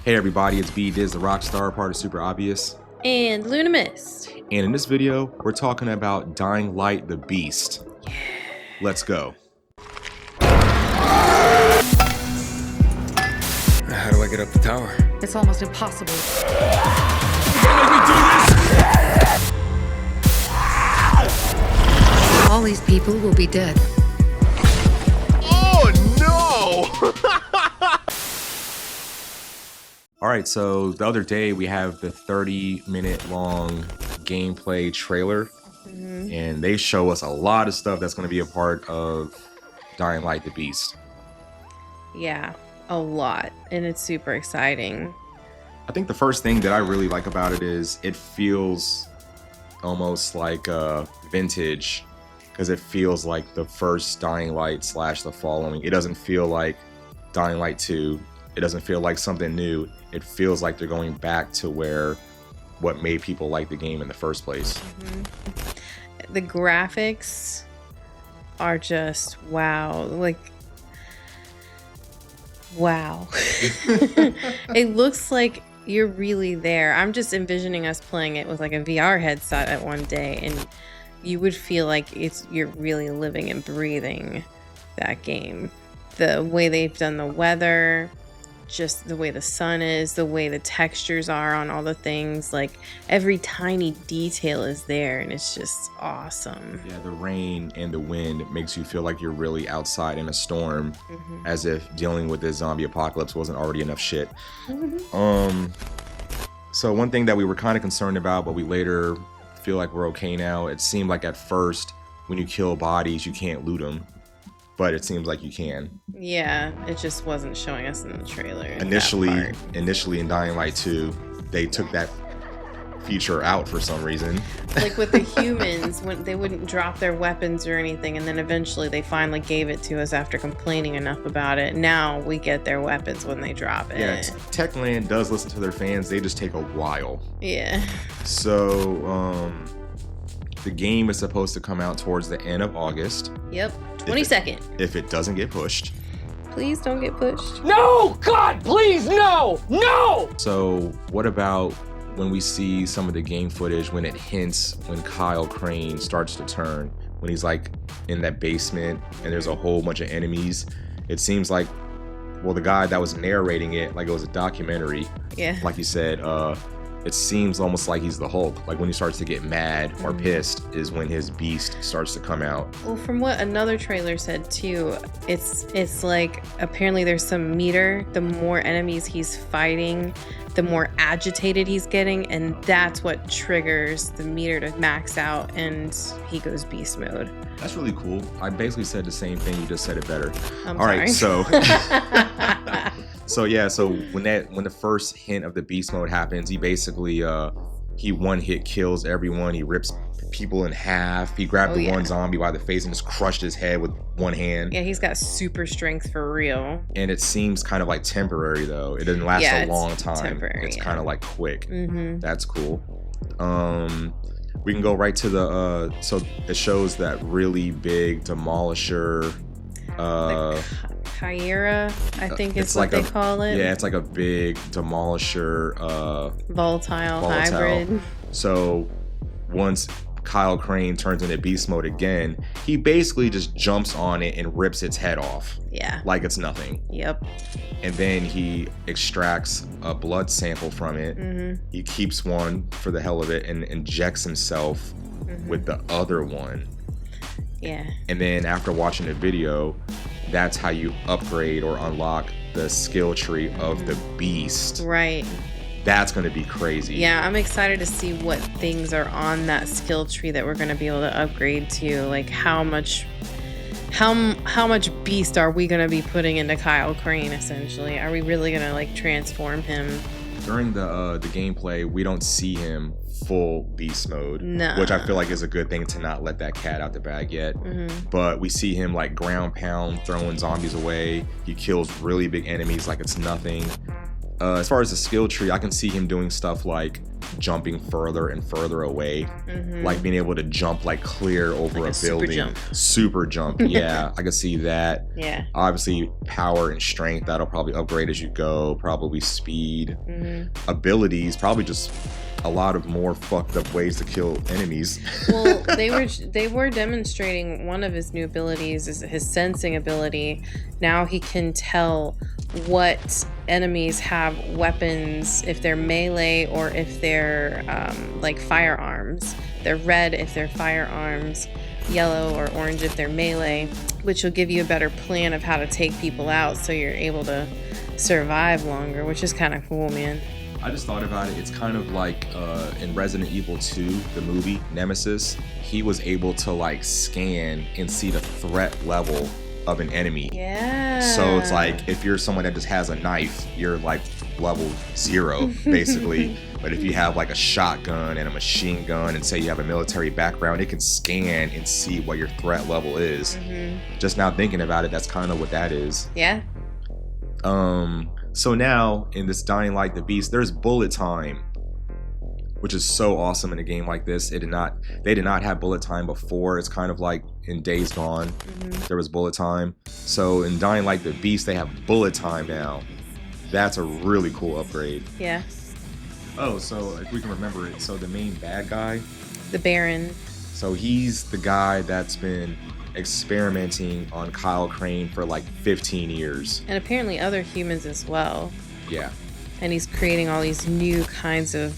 Hey everybody, it's B Diz the Rockstar, part of Super Obvious. And Luna Mist. And in this video, we're talking about Dying Light the Beast. Let's go. How do I get up the tower? It's almost impossible. All these people will be dead. Oh no! Alright, so the other day we have the 30-minute long gameplay trailer. And they show us a lot of stuff that's going to be a part of Dying Light the Beast. Yeah, a lot. And it's super exciting. I think the first thing that I really like about it is it feels almost like vintage, because it feels like the first Dying Light / the following. It doesn't feel like Dying Light 2. It doesn't feel like something new. It feels like they're going back to what made people like the game in the first place. The graphics are just wow. Like, wow. It looks like you're really there. I'm just envisioning us playing it with like a VR headset at one day, and you would feel like you're really living and breathing that game. The way they've done the weather, just the way the sun is, the way the textures are on all the things, like every tiny detail is there, and it's just awesome. Yeah, the rain and the wind makes you feel like you're really outside in a storm, as if dealing with this zombie apocalypse wasn't already enough shit. So one thing that we were kind of concerned about, but we later feel like we're okay now, it seemed like at first when you kill bodies you can't loot them, but it seems like you can. Yeah, it just wasn't showing us in the trailer. Initially in Dying Light 2, they took that feature out for some reason. Like with the humans, when they wouldn't drop their weapons or anything, and then eventually they finally gave it to us after complaining enough about it. Now we get their weapons when they drop it. Yeah, Techland does listen to their fans. They just take a while. Yeah. So, the game is supposed to come out towards the end of August. Yep. 22nd. If it doesn't get pushed. Please don't get pushed. No! God, please, no! No! So what about when we see some of the game footage when it hints when Kyle Crane starts to turn, when he's like in that basement and there's a whole bunch of enemies? It seems like, well, the guy that was narrating it, like it was a documentary. Yeah. Like you said, it seems almost like he's the Hulk. Like when he starts to get mad or pissed is when his beast starts to come out. Well, from what another trailer said too, it's like apparently there's some meter. The more enemies he's fighting, the more agitated he's getting, and that's what triggers the meter to max out, and he goes beast mode. That's really cool. I basically said the same thing. You just said it better. I'm All right, sorry. so when the first hint of the beast mode happens, he basically he one hit kills everyone. He rips people in half. He grabbed one zombie by the face and just crushed his head with one hand. Yeah, he's got super strength for real. And it seems kind of like temporary though. It doesn't last a long time. It's kind of like quick. That's cool. We can go right to the so it shows that really big demolisher. Chimera, I think is what they call it. Yeah, it's like a big demolisher. Volatile hybrid. So once Kyle Crane turns into beast mode again, he basically just jumps on it and rips its head off. Yeah. Like it's nothing. Yep. And then he extracts a blood sample from it. He keeps one for the hell of it and injects himself with the other one. Yeah. And then after watching the video, that's how you upgrade or unlock the skill tree of the beast. Right. That's going to be crazy. Yeah, I'm excited to see what things are on that skill tree that we're going to be able to upgrade to. Like how much beast are we going to be putting into Kyle Crane, essentially? Are we really going to like transform him? During the gameplay, we don't see him full beast mode, no. Which I feel like is a good thing to not let that cat out the bag yet. But we see him like ground pound, throwing zombies away. He kills really big enemies like it's nothing. As far as the skill tree, I can see him doing stuff like jumping further and further away, Mhm. like being able to jump like clear over Like a a super building. jump. Super jump. Yeah, I can see that. Yeah. Obviously, power and strength, that'll probably upgrade as you go. Probably speed. Mhm. Abilities, probably just a lot of more fucked up ways to kill enemies. Well, they were demonstrating one of his new abilities is his sensing ability. Now he can tell what enemies have weapons, if they're melee or if they're like firearms. They're red if they're firearms, yellow or orange if they're melee, which will give you a better plan of how to take people out so you're able to survive longer, which is kind of cool, man. I just thought about it. It's kind of like in Resident Evil 2, the movie Nemesis. He was able to like scan and see the threat level of an enemy. Yeah. So it's like if you're someone that just has a knife, you're like level 0 basically. But if you have like a shotgun and a machine gun and say you have a military background, it can scan and see what your threat level is. Just now thinking about it, that's kind of what that is. Yeah. So now in this Dying Light the Beast, there's bullet time, which is so awesome in a game like this. They did not have bullet time before. It's kind of like in Days Gone, there was bullet time. So in Dying Light the Beast, they have bullet time now. That's a really cool upgrade. Yeah. Oh, so if we can remember it, so the main bad guy, The Baron. so he's the guy that's been experimenting on Kyle Crane for like 15 years. And apparently other humans as well. Yeah. And he's creating all these new kinds of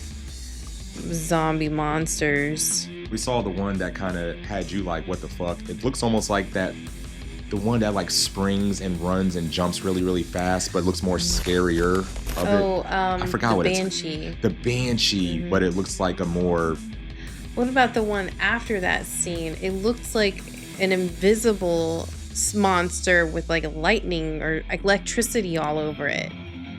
zombie monsters. We saw the one that kind of had you like, what the fuck? It looks almost like that, the one that like springs and runs and jumps really, really fast, but looks more scarier of it. I forgot the what it's- Banshee. The Banshee, but it looks like a more, What about the one after that scene? It looks like an invisible monster with like lightning or electricity all over it.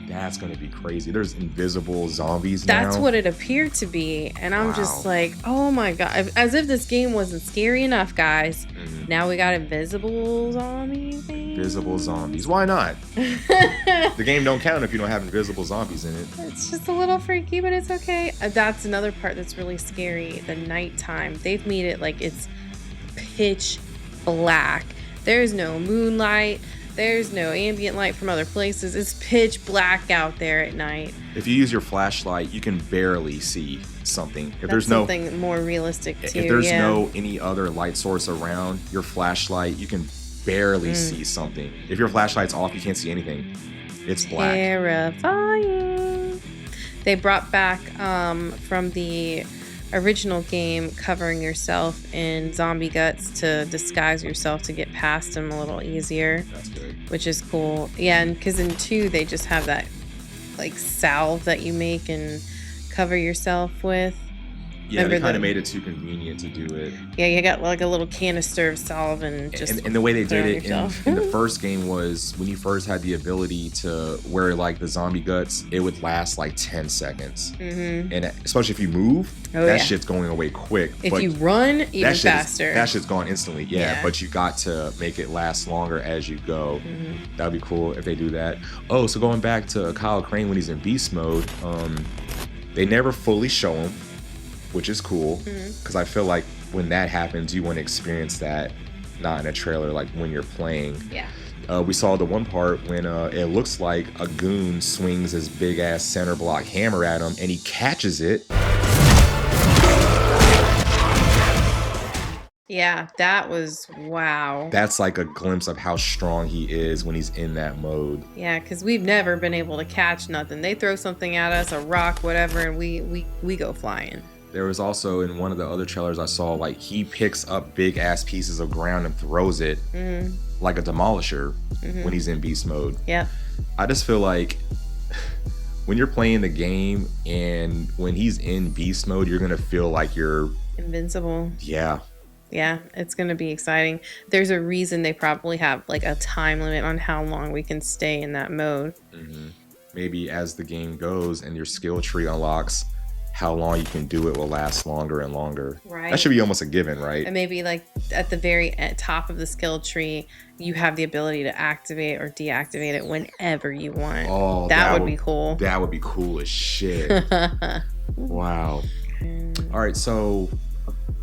that's gonna be crazy. There's invisible zombies now. That's what it appeared to be. And I'm just Wow. like, oh my God. As if this game wasn't scary enough, guys. Mhm. Now we got invisible zombies. Invisible zombies. Why not? The game don't count if you don't have invisible zombies in it. It's just a little freaky, but it's okay. That's another part that's really scary. The nighttime. They've made it like it's pitch black. There's no moonlight. There's no ambient light from other places. It's pitch black out there at night. If you use your flashlight, you can barely see something. If That's there's no something more realistic too. if there's yeah. no any other light source around your flashlight, you can barely see something. If your flashlight's off, you can't see anything. It's black. Terrifying. They brought back from the original game covering yourself in zombie guts to disguise yourself to get past them a little easier, That's good. which is cool. Yeah, and because in 2 they just have that like salve that you make and cover yourself with. Yeah, they Remember kind the- of made it too convenient to do it. Yeah, you got like a little canister of salve and just And the way they put it did on it yourself. in the first game was when you first had the ability to wear like the zombie guts, it would last like 10 seconds. Mhm. And especially if you move, Oh, that yeah. shit's going away quick. If But you run, even that shit is- faster. that shit's gone instantly. Yeah, Yeah. but you got to make it last longer as you go. Mhm. That'd be cool if they do that. Oh, so going back to Kyle Crane when he's in beast mode, they never fully show him, which is cool because I feel like when that happens, you want to experience that, not in a trailer, like when you're playing. Yeah. We saw the one part when it looks like a goon swings his big ass center block hammer at him and he catches it. Yeah, that was wow. That's like a glimpse of how strong he is when he's in that mode. Yeah, because we've never been able to catch nothing. They throw something at us, a rock, whatever, and we go flying. There was also in one of the other trailers I saw, like he picks up big ass pieces of ground and throws it like a demolisher when he's in beast mode. Yep. I just feel like when you're playing the game and when he's in beast mode, you're gonna feel like you're, Invincible. yeah. Yeah, it's going to be exciting. There's a reason they probably have like a time limit on how long we can stay in that mode. Maybe as the game goes and your skill tree unlocks, how long you can do it will last longer and longer. Right. That should be almost a given, right? And maybe like at the very top of the skill tree, you have the ability to activate or deactivate it whenever you want. Oh, that would be cool. That would be cool as shit. Wow. All right, so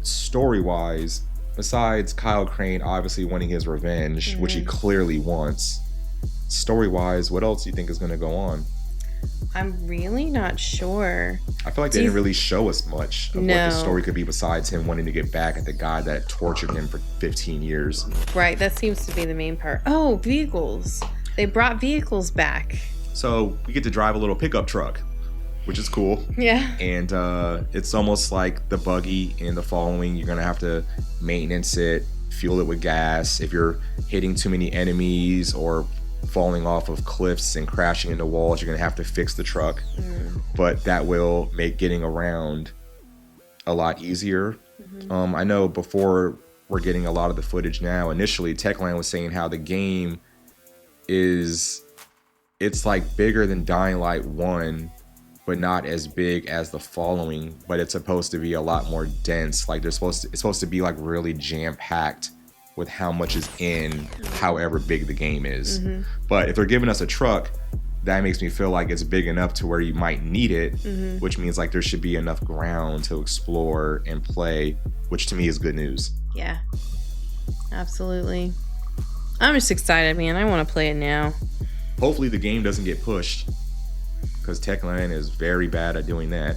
story-wise, besides Kyle Crane obviously wanting his revenge, which he clearly wants, story-wise, what else do you think is going to go on? I'm really not sure. I feel like they didn't really show us much of what the story could be besides him wanting to get back at the guy that tortured him for 15 years. Right, that seems to be the main part. Oh, vehicles. They brought vehicles back. So we get to drive a little pickup truck, which is cool. Yeah. And it's almost like the buggy in the following. You're going to have to maintenance it, fuel it with gas. If you're hitting too many enemies or falling off of cliffs and crashing into walls, you're going to have to fix the truck. But that will make getting around a lot easier. I know before we're getting a lot of the footage now, initially Techland was saying how the game it's like bigger than Dying Light 1, but not as big as the following, but it's supposed to be a lot more dense. Like it's supposed to be like really jam-packed with how much is in however big the game is. But if they're giving us a truck, that makes me feel like it's big enough to where you might need it, which means like there should be enough ground to explore and play, which to me is good news. Yeah. Absolutely. I'm just excited, man. I want to play it now. Hopefully the game doesn't get pushed, because Techland is very bad at doing that.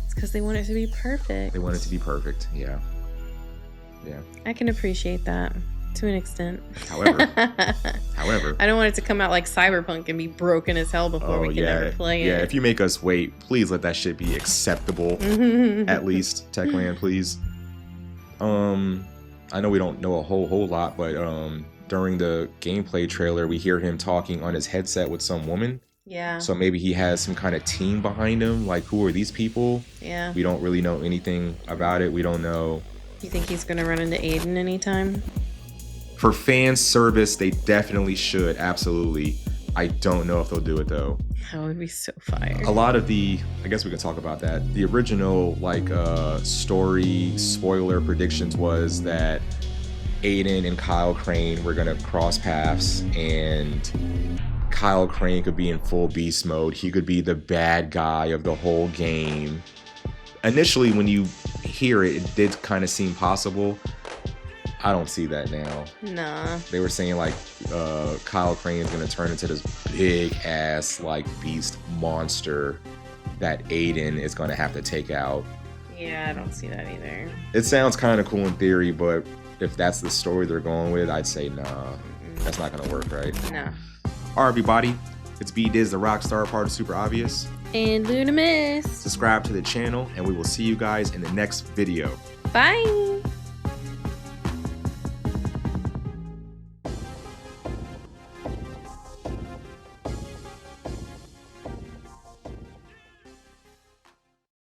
It's because they want it to be perfect. They want it to be perfect. Yeah. I can appreciate that to an extent. However, I don't want it to come out like Cyberpunk and be broken as hell before we can ever play it. Yeah, if you make us wait, please let that shit be acceptable. At least, Techland, please. I know we don't know a whole lot, but during the gameplay trailer, we hear him talking on his headset with some woman. Yeah. So maybe he has some kind of team behind him. Like, who are these people? Yeah. We don't really know anything about it. We don't know. You think he's gonna run into Aiden anytime? For fan service, they definitely should. Absolutely. I don't know if they'll do it though. That would be so fire. A lot of I guess we can talk about that. The original story spoiler predictions was that Aiden and Kyle Crane were gonna cross paths, and Kyle Crane could be in full beast mode. He could be the bad guy of the whole game. Initially, when you hear it, it did kind of seem possible. I don't see that now. Nah. They were saying like Kyle Crane is gonna turn into this big ass like beast monster that Aiden is gonna have to take out. Yeah, I don't see that either. It sounds kind of cool in theory, but if that's the story they're going with, I'd say nah, that's not gonna work, right? No. All right, everybody, it's B-Diz, the Rockstar, part of Super Obvious. And Lunamus. Subscribe to the channel, and we will see you guys in the next video. Bye.